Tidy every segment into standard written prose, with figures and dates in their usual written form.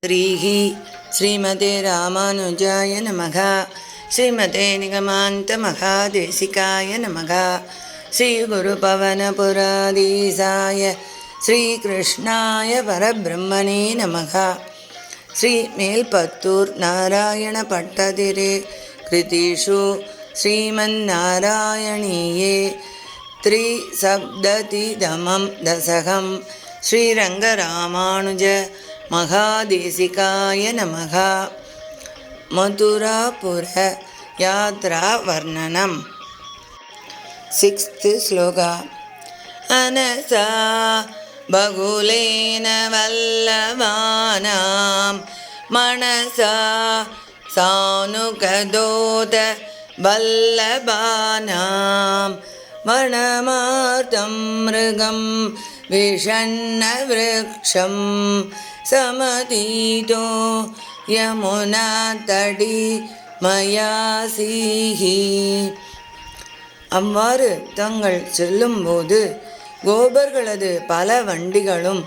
ஸ்ரீஹி ஸ்ரீமதே ராமானுஜாய நமக. ஸ்ரீமதே நிகமாந்த மகாதேசிகாய நமக. ஸ்ரீ குரு பவனபுராதீசாய ஸ்ரீகிருஷ்ணாய பரபிரம்மணே நமக. ஸ்ரீ மேல்பத்தூர் நாராயண பட்டதிரே கிருதிஷு ஸ்ரீமன்னாராயணீயே த்ரிசப்ததிதமம் தசகம் ஸ்ரீரங்கராமானுஜ மகாதேசிகாய நமக. மதுராபுர யாத்ரா வர்ணனம். 6th ஸ்லோகா. அனசா பகுலேன வல்லவானாம் மனசா சானுகதோத வல்லபானாம் வனமார்த்தம் மிருகம் விஷண்ண விருக்ஷம் சமதீதோ யமுனா தடி மயாசீஹி. அவ்வாறு தங்கள் செல்லும்போது கோபர்களது பல வண்டிகளும்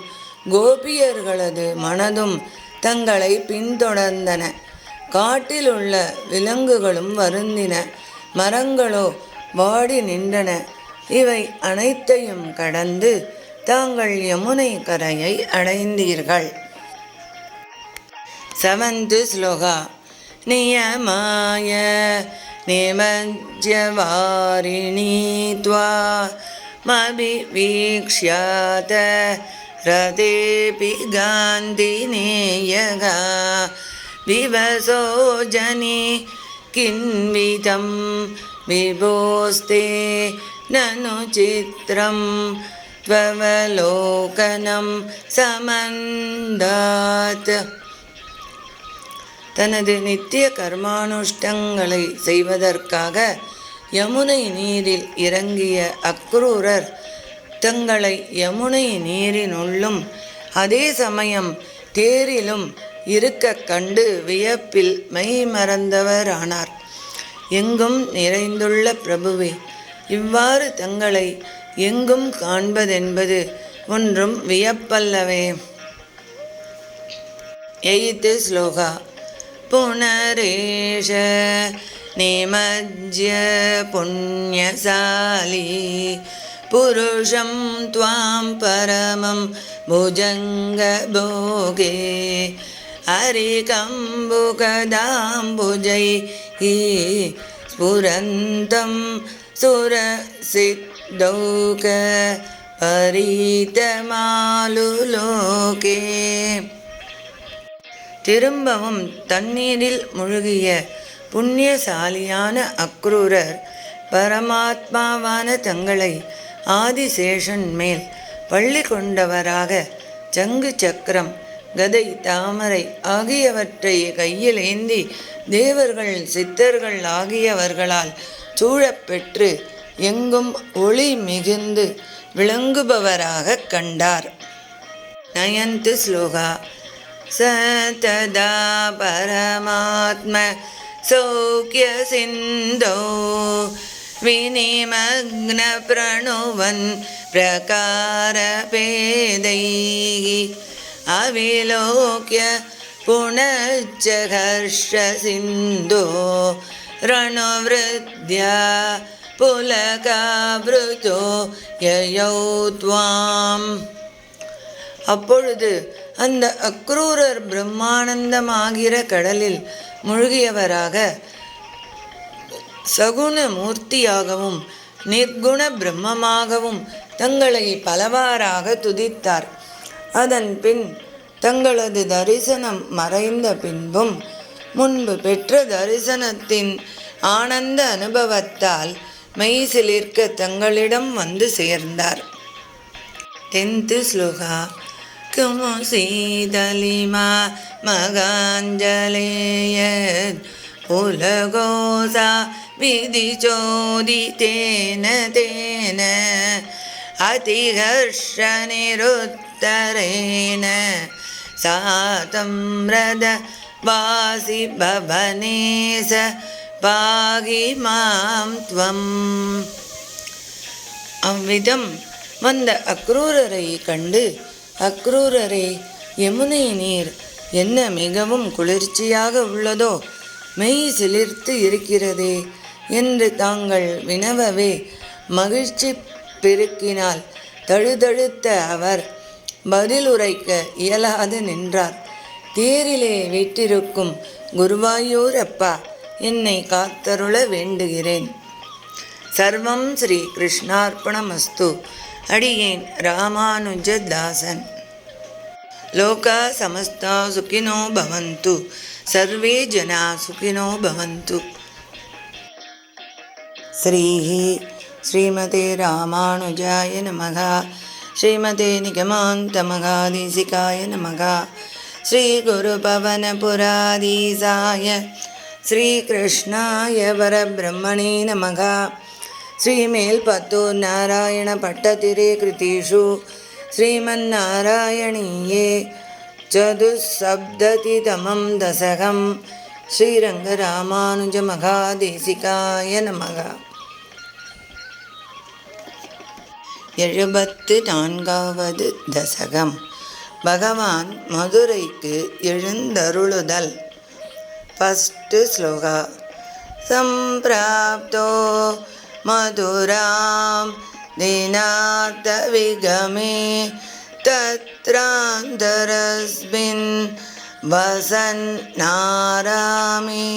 கோபியர்களது மனதும் தங்களை பின்தொடர்ந்தன. காட்டிலுள்ள விலங்குகளும் வருந்தின, மரங்களோ வாடி நின்றன. இவை அனைத்தையும் கடந்து தாங்கள் யமுனை கரையை அடைந்தீர்கள். 7th ஸ்லோகா. நியமாய நிமஜ்யவாரிணி த்வா மபிவீக்ஷ்யாத ரதேபி காந்திநேயகா விவசோ ஜனி கின்விதம் விபோஸ்தே நனு சித்ரம் த்வவலோகனம் சமந்தாத். தனது நித்திய கர்மானுஷ்டங்களை செய்வதற்காக யமுனை நீரில் இறங்கிய அக்ரூரர் தங்களை யமுனை நீரினுள்ளும் அதே சமயம் தேரிலும் இருக்க கண்டு வியப்பில் மெய்மறந்தவரானார். எங்கும் நிறைந்துள்ள பிரபுவே, இவ்வாறு தங்களை எங்கும் காண்பதென்பது ஒன்றும் வியப்பல்லவே. 8th ஸ்லோகா. புனரேஷ நிமஜ்ய புண்ணியசாலி புருஷம் த்வாம் பரமம் புஜங்க போகே அரிகம்புகதாம்புஜை ஸ்புரந்தம் சுரசித்தௌக பரீதமாலுலோகே. திரும்பவும் தண்ணீரில் முழுகிய புண்ணியசாலியான அக்ரூரர் பரமாத்மாவான தங்களை ஆதிசேஷன் மேல் பள்ளி கொண்டவராக சங்கு சக்கரம் கதை தாமரை ஆகியவற்றை கையில் ஏந்தி தேவர்கள் சித்தர்கள் ஆகியவர்களால் சூழப்பெற்று எங்கும் ஒளி மிகுந்து விளங்குபவராக கண்டார். 9th ஸ்லோகா. சததா பரமாத்ம சௌக்கிய சிந்தோ வினிமக்ன பிரணுவன் பிரகார பேதைஹி அவிலோக்ய புனச்ச ஹர்ஷ சிந்தோ ரணவிருத்யா புலகாப்ருதோ யயௌ த்வாம். அப்பொழுது அந்த அக்ரூரர் பிரம்மானந்தமாகிற கடலில் முழுகியவராக சகுண மூர்த்தியாகவும் நிர்குண பிரம்மமாகவும் தங்களை பலவாறாக துதித்தார். அதன் பின் தங்களது தரிசனம் மறைந்த பின்பும் முன்பு பெற்ற தரிசனத்தின் ஆனந்த அனுபவத்தால் மெய்சிலிர்க்க தங்களிடம் வந்து சேர்ந்தார். 10th ஸ்லோகா. குமுசீதலிமா மகாஞ்சலேயத் புலகோசா விதிச்சோதிதேன தேன அதிஹர்ஷ நிருத்தரேன சாதம் ரத வாசி பவனேச பாகி மாம் த்வம். அவ்விதம் வந்த அக்ரூரரை கண்டு, அக்ரூரரே, யமுனை நீர் என்ன மிகவும் குளிர்ச்சியாக உள்ளதோ, மெய் சிலிர்த்து இருக்கிறதே என்று தாங்கள் வினவவே மகிழ்ச்சி பெருக்கினால் தழுதழுத்த அவர் பதிலுரைக்க இயலாது நின்றார். தேரிலே வீற்றிருக்கும் குருவாயூரப்பா, என்னை காத்தருள வேண்டுகிறேன். சர்வம் ஸ்ரீ கிருஷ்ணார்ப்பணமஸ்து. அடியேன் ராமானுஜதாசன். லோகா சமஸ்தா சுகினோ பவந்து. சர்வே ஜனா சுகினோ பவந்து. ஸ்ரீமதே ராமானுஜாய நமக. ஸ்ரீமதே நிகமாந்தமகாதீசிகாய நமக. ஸ்ரீ குருபவனபுராதீசாய ஸ்ரீகிருஷ்ணாய பரபிரம்மணே நமக. ஸ்ரீமேல்பத்தூர் நாராயண பட்டதிரே கிருதீஷு ஸ்ரீமன்னாராயணீயே சதுசப்ததிதமம் தசகம். ஸ்ரீரங்கராமானுஜ மகாதேசிகாய நமக. 74வது தசகம். பகவான் மதுரைக்கு எழுந்தருளுதல். ஃபஸ்ட்டு ஸ்லோகா. சம்பிராப்தோ மதுராம் தினார்த்த விகமே தத்ராந்தரஸ்மின் வசன் நாராமே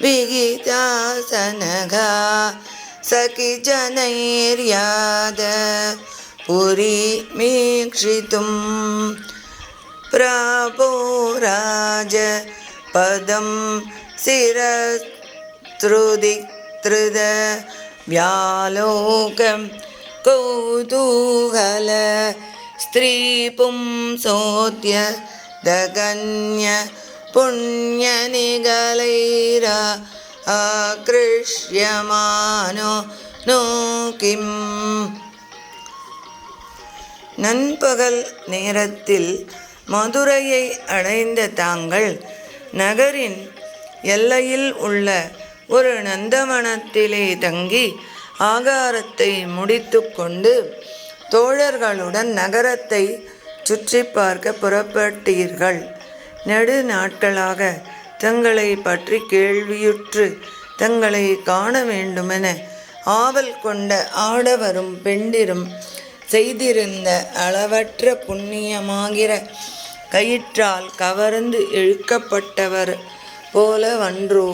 விகிதாசனகா சகி ஜனைர்யாத புரி மீக்ஷிதும் பிராபோராஜ பதம் சிரத்ருதித்ருத வியாலோகம் கௌதூகல ஸ்திரீ பும்சோத்ய தகன்ய புண்ணிய நிகலைரா ஆக்ருஷ்யமானோ நோகிம். நண்பகல் நேரத்தில் மதுரையை அடைந்த தாங்கள் நகரின் எல்லையில் உள்ள ஒரு நந்தவனத்திலே தங்கி ஆகாரத்தை முடித்து கொண்டு தோழர்களுடன் நகரத்தை சுற்றி பார்க்க புறப்பட்டீர்கள். நெடு நாட்களாக தங்களை பற்றி கேள்வியுற்று தங்களை காண வேண்டுமென ஆவல் கொண்ட ஆடவரும் பெண்டிரும் செய்திருந்த அளவற்ற புண்ணியமாகிற கயிற்றால் கவர்ந்து இழுக்கப்பட்டவர் போல வன்றோ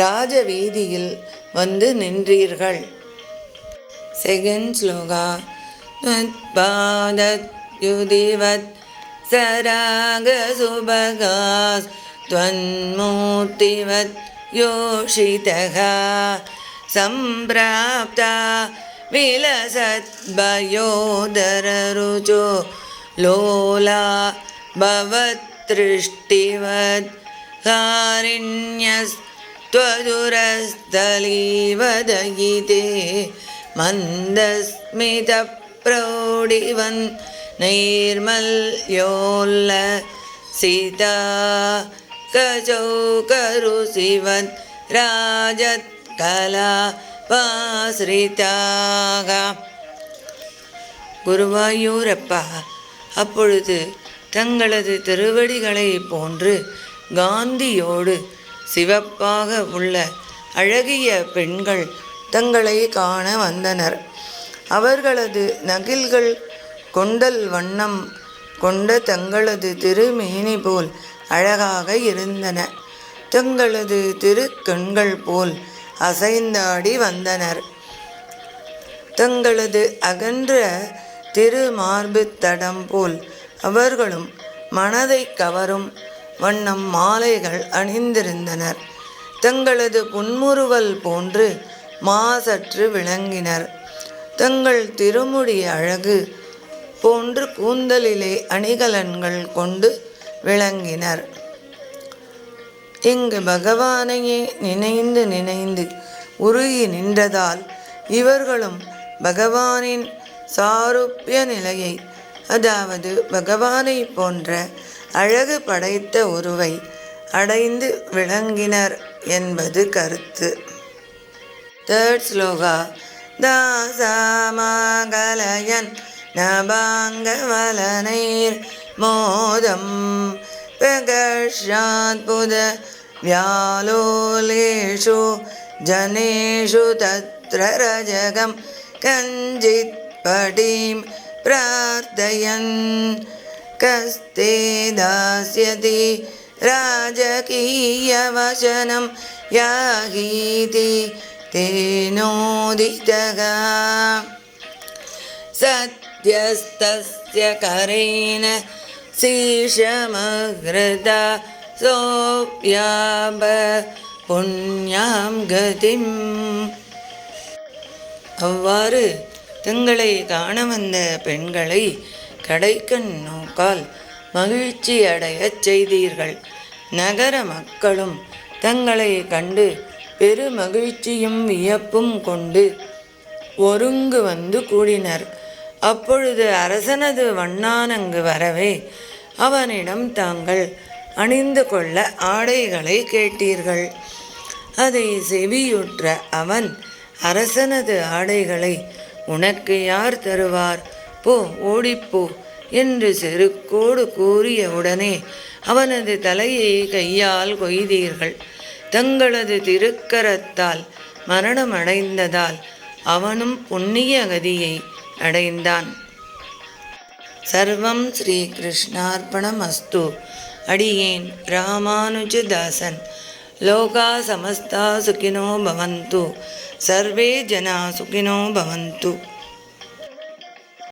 ராஜ வீதியில் வந்து நின்றீர்கள். செகண்ட் ஸ்லோகா. பாதத்யுதிவத் சராக சுபகாஸ் த்வன்மூர்த்திவத் யோஷிதகா சம்பிராப்தா விலசத் பயோதரருஜோ லோலா பவத்ருஷ்டிவத் காரிண்யஸ் த்வதுரஸ்தலீவதயிதே மந்தஸ்மித பிரௌடிவன் நைர்மல்யோல்ல சீதா கஜௌகருசிவன் ராஜத் கலா பாஸ்ரிதாக. குருவாயூரப்பா, அப்பொழுது தங்களது திருவடிகளை போன்று காந்தியோடு சிவப்பாக உள்ள அழகிய பெண்கள் தங்களை காண வந்தனர். அவர்களது நகில்கள் கொண்டல் வண்ணம் கொண்ட தங்களது திருமேனி போல் அழகாக இருந்தன. தங்களது திருக்கண்கள் போல் அசைந்தாடி வந்தனர். தங்களது அகன்ற திருமார்பு தடம் போல் அவர்களும் மனதை கவரும் வண்ணம் மாலைகள் அணிந்திருந்தனர். தங்களது புன்முறுவல் போன்று மாசற்று விளங்கினர். தங்கள் திருமுடி அழகு போன்று கூந்தலிலே அணிகலன்கள் கொண்டு விளங்கினர். இங்கு பகவானையே நினைந்து நினைந்து உருகி நின்றதால் இவர்களும் பகவானின் சாருப்பிய நிலையை, அதாவது பகவானை போன்ற அழகு படைத்த உருவை அடைந்து விளங்கினர் என்பது கருத்து. தேர்ட் ஸ்லோகா. தாசாமகலயன் நபாங்கவலனைர் மோதம் प्रकर्षात्पुद व्यालोलेषु जनेषु तत्र रजगं कञ्चित् पटीं प्रार्थयन् कस्ते दास्यति राजकीयवचनं याहीति तेनोदितः सत्यस्तस्य करेण शीशमहृता सोऽप्याप पुण्यां கதிம். அவ்வாறு தங்களை காண வந்த பெண்களை கடைக்கண் நோக்கால் மகிழ்ச்சி அடையச் செய்தீர்கள். நகர மக்களும் தங்களை கண்டு பெரு மகிழ்ச்சியும் வியப்பும் கொண்டு ஒருங்கு வந்து கூடினர். அப்பொழுது அரசனது வண்ணானங்கு வரவே அவனிடம் தாங்கள் அணிந்து கொள்ள ஆடைகளை கேட்டீர்கள். அதை செவியுற்ற அவன், அரசனது ஆடைகளை உனக்கு யார் தருவார்? போ, ஓடிப்போ என்று செருக்கோடு கூறியவுடனே அவனது தலையை கையால் கொய்தீர்கள். தங்களது திருக்கரத்தால் மரணமடைந்ததால் அவனும் புண்ணிய கதியை அடைந்தான். சர்வம் ஸ்ரீ கிருஷ்ணார்ப்பணமஸ்து. அடியேன் ராமானுஜதாசன். லோகா சமஸ்தா சுகினோ பவந்து. சர்வே ஜனா சுகினோ பவந்து.